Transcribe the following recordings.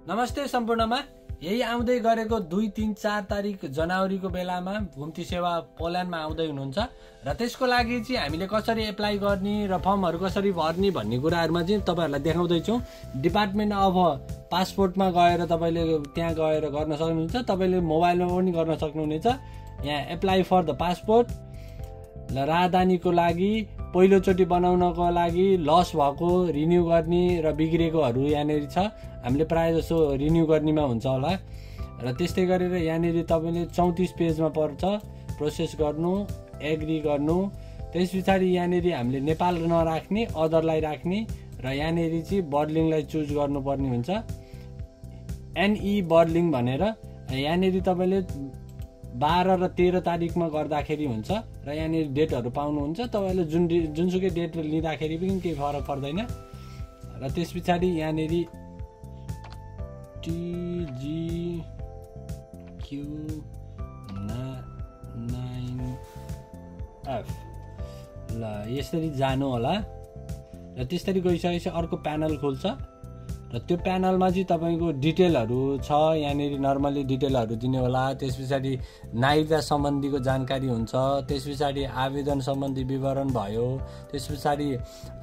नमस्ते सम्पूर्णमा। यही आउँदै गरेको 2, 3, 4 तारिक जनवरीको बेलामा घुम्ती सेवा पोल्यान्डमा आउँदै हुनुहुन्छ र त्यसको लागि चाहिँ हामीले कसरी एप्लाई गर्ने र फर्महरू कसरी भर्ने भन्ने कुराहरुमा चाहिँ तपाईहरुलाई देखाउँदै छौं। डिपार्टमेन्ट अफ पासपोर्टमा गएर तपाईले त्यहाँ गएर गर्न सक्नुहुन्छ। तपाईले मोबाइलमा पनि गर्न सक्नुहुनेछ। यहाँ एप्लाई फर द पासपोर्ट राजधानीको लागि पहिलो चोटी बनाउनको लागि लस भएको रिन्यू गर्ने र बिग्रेकोहरू यहाँनेरि छ। हामीले प्राय जसो रिन्यू गर्नेमा हुन्छ होला र त्यस्तै गरेर यहाँनेरि तपाईले 34 पेजमा पर्छ प्रोसेस गर्नु, एग्री गर्नु। त्यसपछि यहाँनेरि हामीले नेपाल नराख्ने, अदरलाई राख्ने र यहाँनेरि चाहिँ बर्लिङलाई चुज गर्नुपर्ने हुन्छ। एनई बर्लिङ भनेर यहाँनेरि तपाईले 12 र 13 तारिकमा गर्दाखेरि हुन्छ र यहाँनेरि डेटहरू पाउनुहुन्छ। तपाईले जुनसुकै डेट लिँदाखेरि पनि केही फरक पर्दैन। र त्यसपछि यहाँनेरि TGQ9F ल यसरी जानु होला र त्यसरी गइसकेपछि अर्को प्यानल खुल्छ र त्यो प्यानलमा चाहिँ तपाईको डिटेलहरु छ। यहाँनेरि नर्मली डिटेलहरु दिने होला। त्यसपछि नागरिकता सम्बन्धीको जानकारी हुन्छ। त्यसपछि आवेदन सम्बन्धी विवरण भयो। त्यसपछि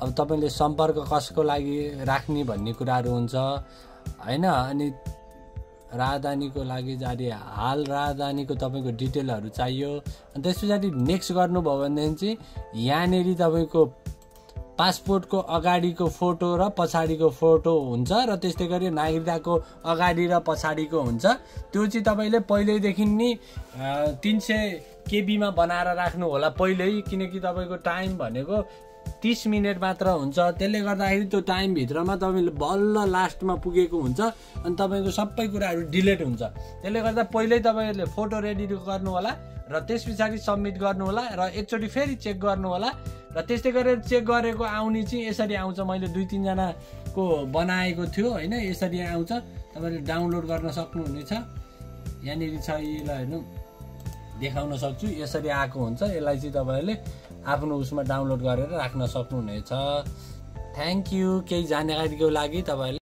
अब तपाईले सम्पर्क कसको लागि राख्ने भन्ने कुराहरु हुन्छ हैन। अनि राजधानीको लागि जारी हाल राजधानीको तपाईको डिटेलहरु चाहियो। अनि त्यसपछि नेक्स्ट गर्नुभयो भने चाहिँ यहाँनेरि तपाईको पासपोर्टको अगाडिको फोटो र पछाडिको फोटो हुन्छ र त्यस्तै गरी नागरिकताको अगाडि र पछाडिको हुन्छ। त्यो चाहिँ तपाईले पहिल्यैदेखि नि 300 KB मा बनाएर राख्नु होला पहिल्यै, किनकि तपाईको टाइम भनेको 30 मिनेट मात्र हुन्छ। त्यसले गर्दाखेरि त्यो टाइम भित्रमा तपाईले बल्ल लास्टमा पुगेको हुन्छ अनि तपाईको सबै कुराहरु डिलिट हुन्छ। त्यसले गर्दा पहिल्यै तपाईले फोटो रेडी गर्नु होला र त्यसपछि सबमिट गर्नु होला र एकचोटी फेरि चेक गर्नु होला र त्यस्तै गरेर चेक गरेको आउने चाहिँ यसरी आउँछ। मैले 2-3 जनाको बनाएको थियो हैन, यसरी आउँछ। तपाईले डाउनलोड गर्न सक्नुहुनेछ। यहाँनेरि छ ल हेर्नु देखाउन सक्छु। यसरी आएको हुन्छ। यसलाई चाहिँ तपाईले आफ्नो उसमा डाउनलोड गरेर राख्न सक्नुहुनेछ। Thank you. केही जानकारीको लागि तपाईले